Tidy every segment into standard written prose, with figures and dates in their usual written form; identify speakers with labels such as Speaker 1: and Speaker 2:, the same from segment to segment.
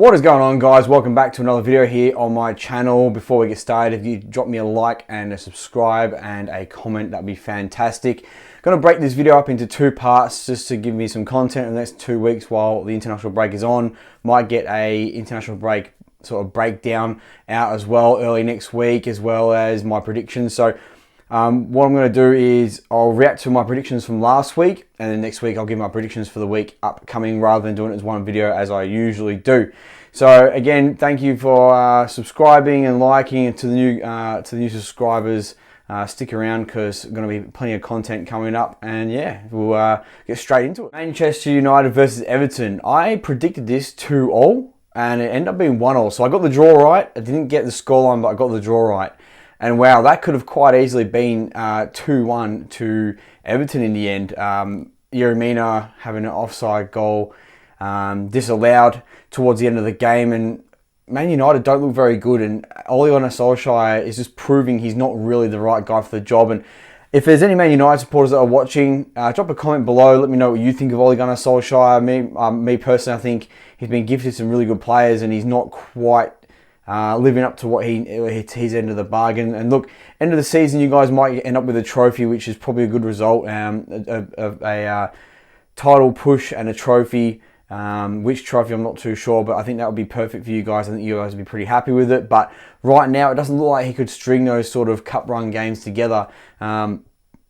Speaker 1: What is going on, guys? Welcome back to another video here on my channel. Before we get started, if you drop me a like and a subscribe and a comment, that'd be fantastic. Going to break this video up into two parts just to give me some content in the next 2 weeks while the international break is on. Might get a international break sort of breakdown out as well early next week, as well as my predictions. So what I'm going to do is I'll react to my predictions from last week, and then next week I'll give my predictions for the week upcoming rather than doing it as one video as I usually do. So again, thank you for subscribing and liking, and to the new subscribers. Stick around because there's going to be plenty of content coming up, and yeah, we'll get straight into it. Manchester United versus Everton. I predicted this 2-2 and it ended up being 1-1. So I got the draw right. I didn't get the scoreline, but I got the draw right. And wow, that could have quite easily been 2-1 to Everton in the end. Yeremina having an offside goal disallowed towards the end of the game, and Man United don't look very good, and Ole Gunnar Solskjaer is just proving he's not really the right guy for the job. And if there's any Man United supporters that are watching, drop a comment below. Let me know what you think of Ole Gunnar Solskjaer. Me personally, I think he's been gifted some really good players, and he's not quite living up to what his end of the bargain. And look, end of the season, you guys might end up with a trophy, which is probably a good result. A title push and a trophy. Which trophy, I'm not too sure, but I think that would be perfect for you guys. I think you guys would be pretty happy with it. But right now, it doesn't look like he could string those sort of cup run games together.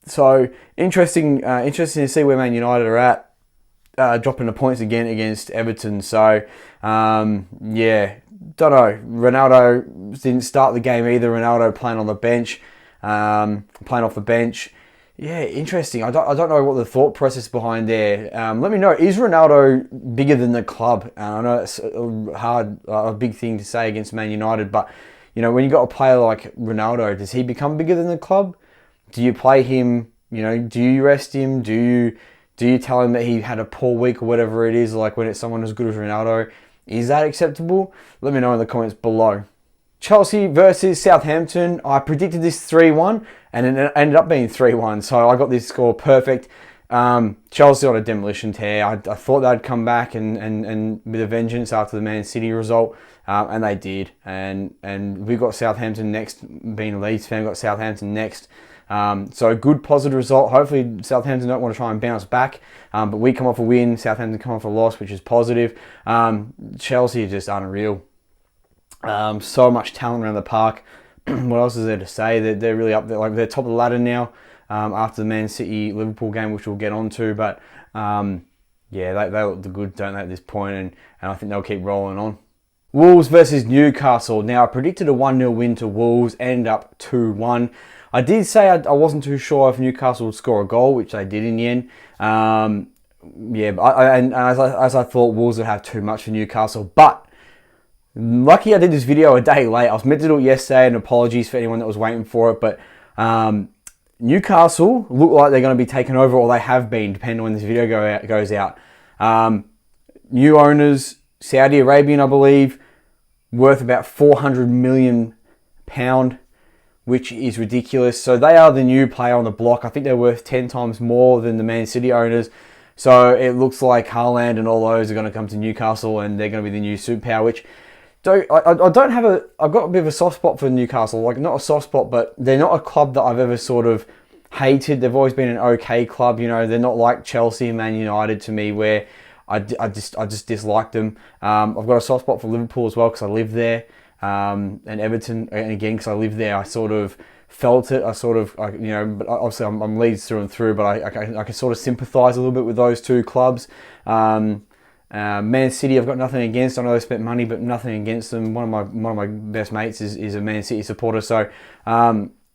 Speaker 1: So interesting to see where Man United are at, dropping the points again against Everton. So yeah, don't know. Ronaldo didn't start the game either. Ronaldo playing on the bench, playing off the bench. Yeah, interesting. I don't know what the thought process behind there. Let me know. Is Ronaldo bigger than the club? I know it's a big thing to say against Man United, but you know, when you got a player like Ronaldo, does he become bigger than the club? Do you play him? You know, do you rest him? Do you tell him that he had a poor week or whatever it is? Like when it's someone as good as Ronaldo, is that acceptable? Let me know in the comments below. Chelsea versus Southampton. I predicted this 3-1 and it ended up being 3-1. So I got this score perfect. Chelsea on a demolition tear. I thought they'd come back and with a vengeance after the Man City result. And they did. And we got Southampton next. Being a Leeds fan, got Southampton next. So a good positive result. Hopefully Southampton don't want to try and bounce back. But we come off a win. Southampton come off a loss, which is positive. Chelsea is just unreal. So much talent around the park. What else is there to say? They're really up there. Like they're top of the ladder now after the Man City Liverpool game, which we'll get onto. But yeah, they look good, don't they, at this point? And I think they'll keep rolling on. Wolves versus Newcastle. Now I predicted a 1-0 win to Wolves, ended up 2-1. I did say I wasn't too sure if Newcastle would score a goal, which they did in the end. Yeah, but as I thought, Wolves would have too much for Newcastle, but lucky I did this video a day late. I was meant to do it yesterday, and apologies for anyone that was waiting for it. But Newcastle look like they're going to be taken over, or they have been, depending on when this video goes out. New owners, Saudi Arabian, I believe, worth about £400 million, which is ridiculous. So they are the new player on the block. I think they're worth 10 times more than the Man City owners. So it looks like Haaland and all those are going to come to Newcastle, and they're going to be the new superpower, which I've got a bit of a soft spot for Newcastle. Like, not a soft spot, but they're not a club that I've ever sort of hated. They've always been an okay club, you know. They're not like Chelsea and Man United to me, where I just dislike them. I've got a soft spot for Liverpool as well because I live there, and Everton, and again because I live there, I sort of felt it. You know, but obviously I'm Leeds through and through, but I can sort of sympathise a little bit with those two clubs. Man City, I've got nothing against. I know they spent money, but nothing against them. One of my best mates is a Man City supporter. So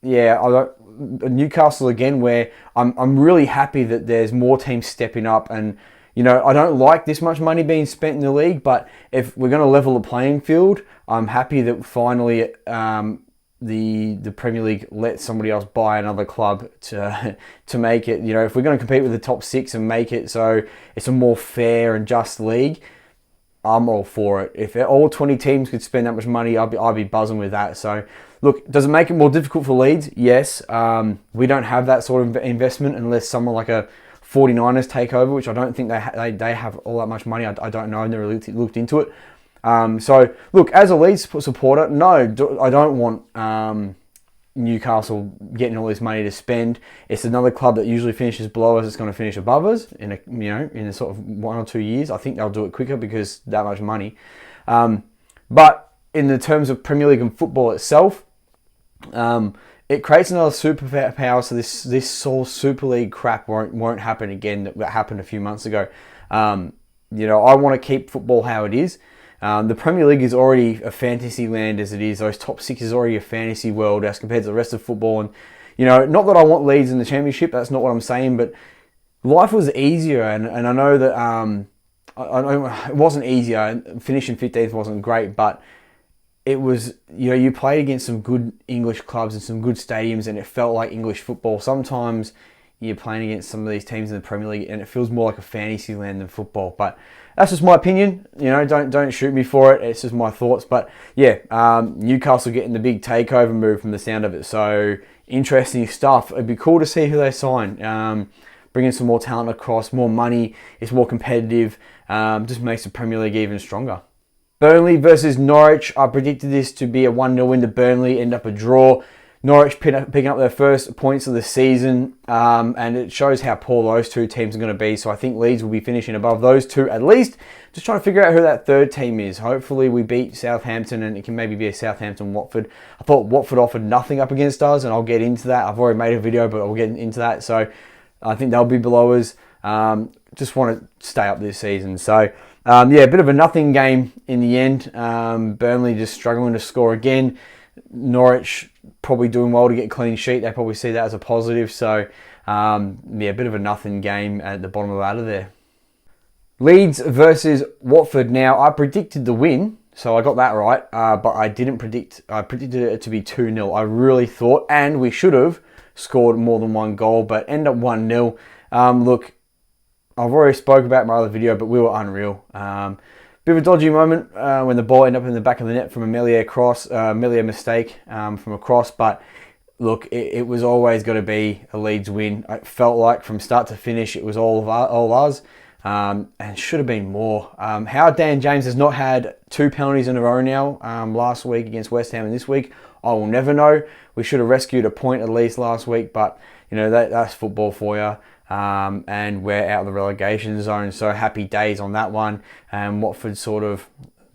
Speaker 1: yeah, I got Newcastle again, where I'm really happy that there's more teams stepping up. And you know, I don't like this much money being spent in the league, but if we're going to level the playing field, I'm happy that finally the Premier League let somebody else buy another club to make it. You know, if we're going to compete with the top 6 and make it so it's a more fair and just league, I'm all for it. If all 20 teams could spend that much money, I'd be buzzing with that. So look, does it make it more difficult for Leeds? Yes. We don't have that sort of investment unless someone like a 49ers take over, which I don't think they have all that much money. I don't know. I've never looked into it. So look, as a Leeds supporter, no, I don't want Newcastle getting all this money to spend. It's another club that usually finishes below us. It's going to finish above us in a sort of 1 or 2 years. I think they'll do it quicker because that much money. But in the terms of Premier League and football itself, it creates another superpower. So this whole Super League crap won't happen again. That happened a few months ago. I want to keep football how it is. The Premier League is already a fantasy land as it is. Those top six is already a fantasy world as compared to the rest of football. And, not that I want Leeds in the Championship. That's not what I'm saying. But life was easier. And I know that it wasn't easier. Finishing 15th wasn't great. But it was, you played against some good English clubs and some good stadiums. And it felt like English football. Sometimes you're playing against some of these teams in the Premier League and it feels more like a fantasy land than football. But that's just my opinion. Don't shoot me for it. It's just my thoughts. But yeah, Newcastle getting the big takeover move from the sound of it. So interesting stuff. It'd be cool to see who they sign. Bringing some more talent across, more money. It's more competitive. Just makes the Premier League even stronger. Burnley versus Norwich. I predicted this to be a 1-0 win to Burnley. End up a draw. Norwich picking up their first points of the season, and it shows how poor those two teams are going to be. So I think Leeds will be finishing above those two at least. Just trying to figure out who that third team is. Hopefully we beat Southampton and it can maybe be a Southampton-Watford. I thought Watford offered nothing up against us, and I'll get into that. I've already made a video, but I'll get into that. So I think they'll be below us. Just want to stay up this season. So a bit of a nothing game in the end. Burnley just struggling to score again. Norwich probably doing well to get a clean sheet. They probably see that as a positive. So, a bit of a nothing game at the bottom of the ladder there. Leeds versus Watford. Now, I predicted the win, so I got that right. But I didn't predict. I predicted it to be 2-0. I really thought, and we should have scored more than one goal, but end up 1-0. Look, I've already spoke about my other video, but we were unreal. Bit of a dodgy moment when the ball ended up in the back of the net from a Melia mistake from a cross. But look, it was always going to be a Leeds win. It felt like from start to finish, it was all us, and should have been more. How Dan James has not had 2 penalties in a row now, last week against West Ham and this week, I will never know. We should have rescued a point at least last week, but that's football for you. And we're out of the relegation zone, so happy days on that one. And Watford sort of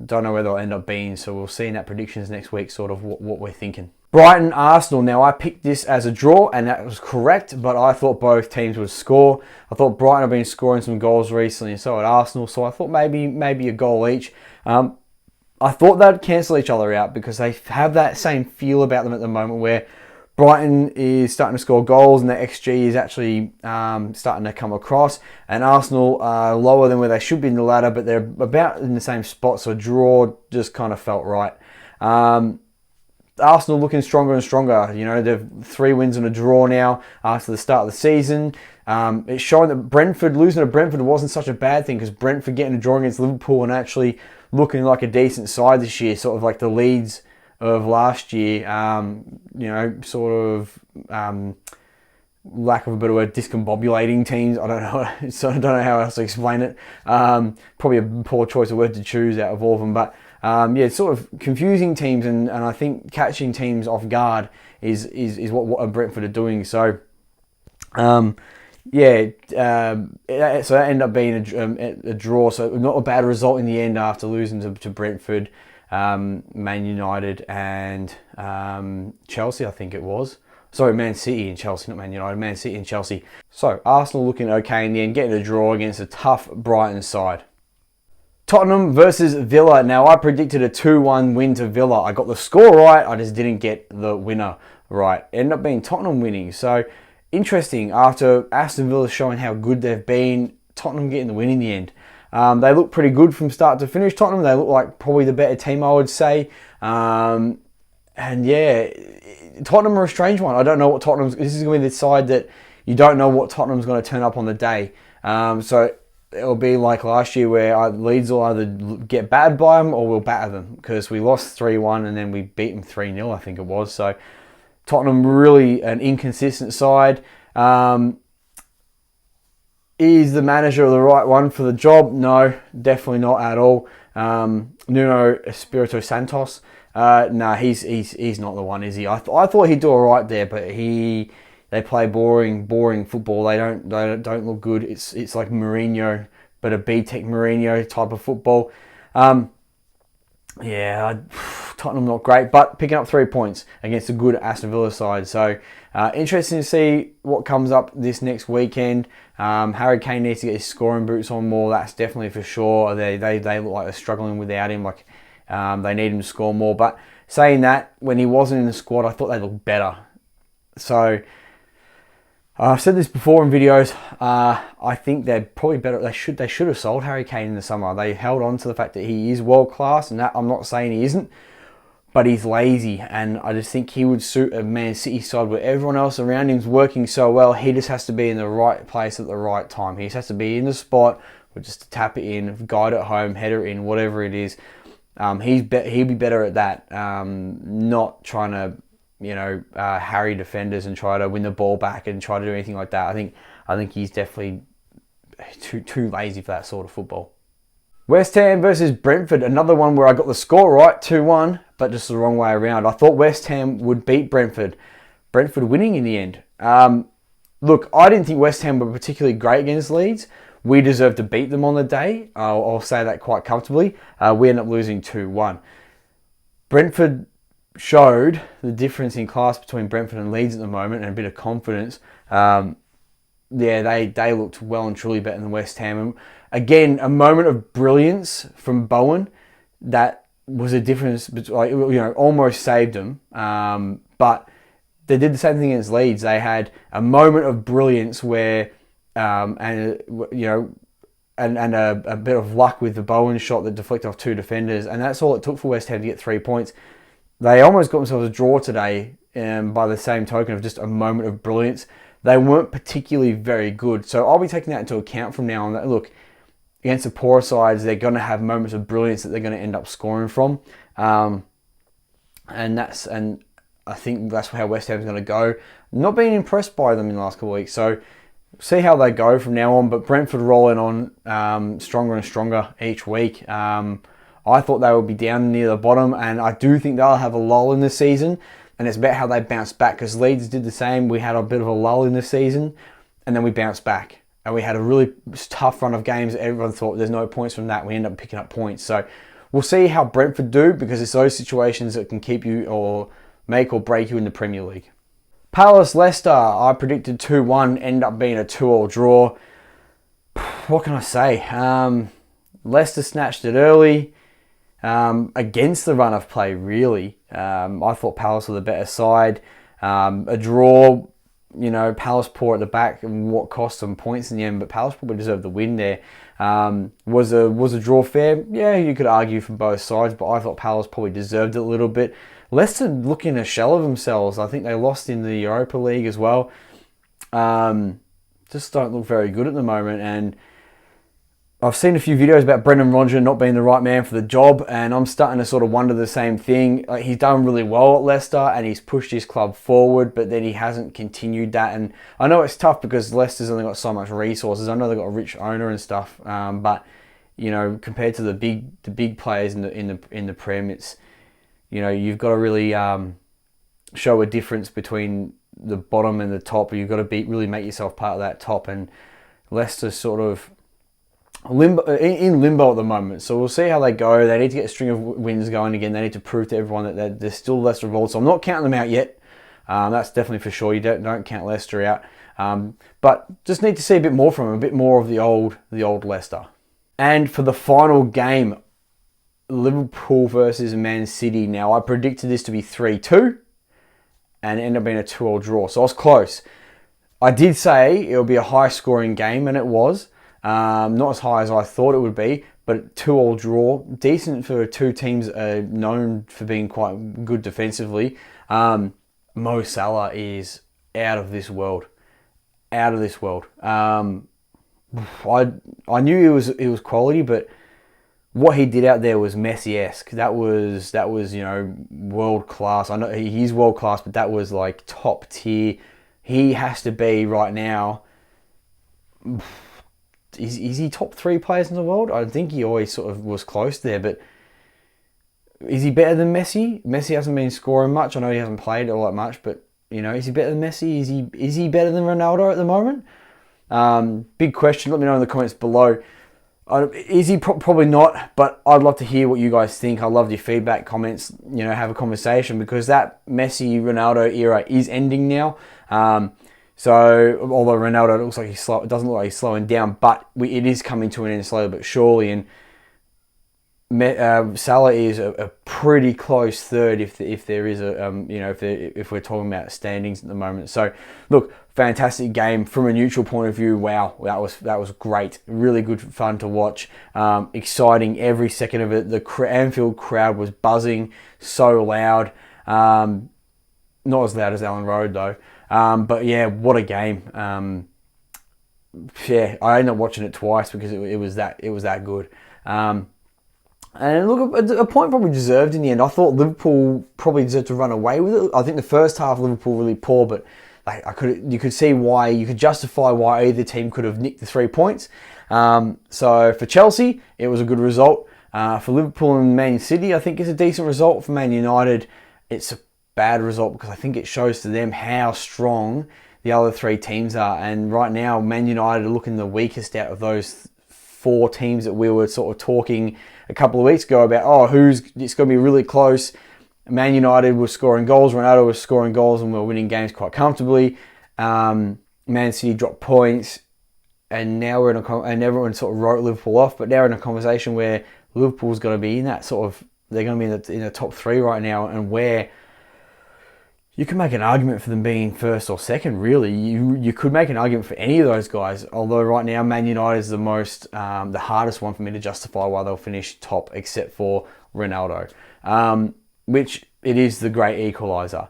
Speaker 1: don't know where they'll end up being, so we'll see in that predictions next week sort of what we're thinking. Brighton, Arsenal. Now I picked this as a draw, and that was correct, but I thought both teams would score. I thought Brighton have been scoring some goals recently, and so had Arsenal, so I thought maybe a goal each. I thought they'd cancel each other out because they have that same feel about them at the moment where Brighton is starting to score goals and their XG is actually starting to come across. And Arsenal are lower than where they should be in the ladder, but they're about in the same spot, so a draw just kind of felt right. Arsenal looking stronger and stronger. They've 3 wins and a draw now after the start of the season. It's showing that losing to Brentford wasn't such a bad thing because Brentford getting a draw against Liverpool and actually looking like a decent side this year, sort of like the Leeds of last year, lack of a better word, discombobulating teams. I don't know how else to explain it. Probably a poor choice of word to choose out of all of them, but it's sort of confusing teams, and I think catching teams off guard is what Brentford are doing. So, so that ended up being a draw. So not a bad result in the end after losing to Brentford. Man United and Chelsea, I think it was. Sorry, Man City and Chelsea, not Man United. Man City and Chelsea. So, Arsenal looking okay in the end, getting a draw against a tough Brighton side. Tottenham versus Villa. Now, I predicted a 2-1 win to Villa. I got the score right, I just didn't get the winner right. Ended up being Tottenham winning. So, interesting. After Aston Villa showing how good they've been, Tottenham getting the win in the end. They look pretty good from start to finish, Tottenham. They look like probably the better team, I would say. Tottenham are a strange one. I don't know what this is going to be the side that you don't know what Tottenham's going to turn up on the day. So it'll be like last year where Leeds will either get bad by them or we'll batter them because we lost 3-1 and then we beat them 3-0, I think it was. So Tottenham really an inconsistent side. Is the manager the right one for the job? No, definitely not at all. Nuno Espirito Santos. Nah, he's not the one, is he? I thought he'd do all right there, but they play boring football. They don't look good. It's like Mourinho, but a B-Tech Mourinho type of football. Yeah, Tottenham not great, but picking up 3 points against a good Aston Villa side. So interesting to see what comes up this next weekend. Harry Kane needs to get his scoring boots on more. That's definitely for sure. They look like they're struggling without him. Like they need him to score more. But saying that, when he wasn't in the squad, I thought they looked better. So I've said this before in videos. I think they're probably better. They should have sold Harry Kane in the summer. They held on to the fact that he is world class, and that I'm not saying he isn't, but he's lazy. And I just think he would suit a Man City side where everyone else around him's working so well. He just has to be in the right place at the right time. He just has to be in the spot, or just to tap it in, guide it home, header it in, whatever it is. He'd be better at that. Not trying to harry defenders and try to win the ball back and try to do anything like that. I think he's definitely too lazy for that sort of football. West Ham versus Brentford, another one where I got the score right, 2-1, but just the wrong way around. I thought West Ham would beat Brentford. Brentford winning in the end. Look, I didn't think West Ham were particularly great against Leeds. We deserved to beat them on the day. I'll say that quite comfortably. We ended up losing 2-1. Brentford showed the difference in class between Brentford and Leeds at the moment, and a bit of confidence. They looked well and truly better than West Ham. And again, a moment of brilliance from Bowen that was a difference, almost saved them. But they did the same thing against Leeds. They had a moment of brilliance where, a bit of luck with the Bowen shot that deflected off 2 defenders, and that's all it took for West Ham to get 3 points. They almost got themselves a draw today, by the same token of just a moment of brilliance. They weren't particularly very good, so I'll be taking that into account from now on. That look, against the poorer sides, they're going to have moments of brilliance that they're going to end up scoring from, and I think that's how West Ham's going to go. Not being impressed by them in the last couple of weeks, so see how they go from now on. But Brentford rolling on stronger and stronger each week. I thought they would be down near the bottom, and I do think they'll have a lull in the season, and it's about how they bounce back, because Leeds did the same. We had a bit of a lull in the season, and then we bounced back, and we had a really tough run of games. Everyone thought there's no points from that. We end up picking up points. So we'll see how Brentford do, because it's those situations that can keep you or make or break you in the Premier League. Palace Leicester, I predicted 2-1, ended up being a 2-2 draw. What can I say? Leicester snatched it early. Against the run of play, really. I thought Palace were the better side. A draw, Palace poor at the back, and what cost them points in the end, but Palace probably deserved the win there. Was a draw fair? Yeah, you could argue from both sides, but I thought Palace probably deserved it a little bit. Leicester looking a shell of themselves. I think they lost in the Europa League as well. Just don't look very good at the moment, and I've seen a few videos about Brendan Rodgers not being the right man for the job, and I'm starting to sort of wonder the same thing. Like, he's done really well at Leicester, and he's pushed his club forward, but then he hasn't continued that. And I know it's tough because Leicester's only got so much resources. I know they've got a rich owner and stuff, but compared to the big players in the Prem, it's you've got to really show a difference between the bottom and the top. You've got to really make yourself part of that top, and Leicester's sort of in limbo at the moment, so we'll see how they go. They need to get a string of wins going again. They need to prove to everyone that they're still Leicester involved. So I'm not counting them out yet. That's definitely for sure. You don't count Leicester out, but just need to see a bit more from them, a bit more of the old Leicester. And for the final game, Liverpool versus Man City. Now I predicted this to be 3-2, and it ended up being a 2-2 draw. So I was close. I did say it would be a high-scoring game, and it was. Not as high as I thought it would be, but 2-2 draw. Decent for two teams known for being quite good defensively. Mo Salah is out of this world. Out of this world. I knew it was quality, but what he did out there was Messi-esque. That was world class. I know he's world class, but that was like top tier. He has to be right now. is he top 3 players in the world? I think he always sort of was close there, but is he better than Messi? Messi hasn't been scoring much. I know he hasn't played all that much, but you know, is he better than Messi? Is he better than Ronaldo at the moment? Big question. Let me know in the comments below. Is he? Probably not, but I'd love to hear what you guys think. I love your feedback, comments, you know, have a conversation, because that Messi-Ronaldo era is ending now. So, although Ronaldo looks like it doesn't look like he's slowing down, but it is coming to an end slowly but surely, and Salah is a pretty close third if there is a you know, if we're talking about standings at the moment. So look, fantastic game from a neutral point of view. Wow, that was great, really good fun to watch, exciting every second of it. The Anfield crowd was buzzing, so loud, not as loud as Ellen Road though, but yeah, what a game. Yeah, I ended up watching it twice because it was that good. And look, a point probably deserved in the end. I thought Liverpool probably deserved to run away with it. I think the first half Liverpool really poor, but you could see why, you could justify why either team could have nicked the 3 points. So for Chelsea, it was a good result. For Liverpool and Man City, I think it's a decent result. For Man United, it's a bad result because I think it shows to them how strong the other 3 teams are. And right now, Man United are looking the weakest out of those 4 teams that we were sort of talking a couple of weeks ago about, it's going to be really close. Man United was scoring goals, Ronaldo was scoring goals, and we were winning games quite comfortably. Man City dropped points, and now we're and everyone sort of wrote Liverpool off, but now we're in a conversation where Liverpool's going to be in that sort of, they're going to be in the top 3 right now, and where you can make an argument for them being first or second, really. You could make an argument for any of those guys, although right now Man United is the hardest one for me to justify why they'll finish top, except for Ronaldo, which it is the great equaliser.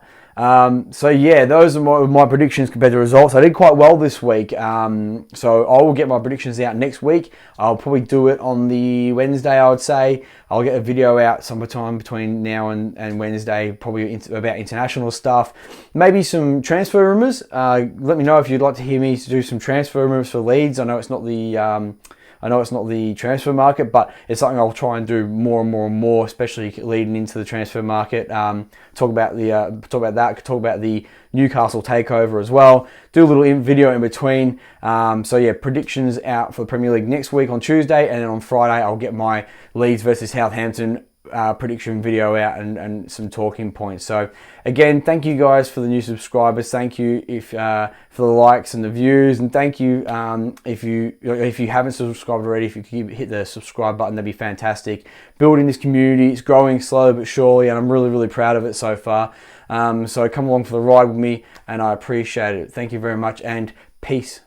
Speaker 1: So yeah, those are my predictions compared to results. I did quite well this week, so I will get my predictions out next week. I'll probably do it on the Wednesday, I would say. I'll get a video out sometime between now and Wednesday, probably about international stuff. Maybe some transfer rumours. Let me know if you'd like to hear me do some transfer rumours for Leeds. I know it's not the transfer market, but it's something I'll try and do more and more, especially leading into the transfer market. Talk about the Newcastle takeover as well. Do a little video in between. So yeah, predictions out for the Premier League next week on Tuesday, and then on Friday I'll get my Leeds versus Southampton prediction video out and some talking points. So again, thank you guys for the new subscribers. Thank you for the likes and the views, and thank you if you haven't subscribed already. If you could hit the subscribe button, that'd be fantastic. Building this community, it's growing slowly but surely, and I'm really proud of it so far. So come along for the ride with me, and I appreciate it. Thank you very much, and peace.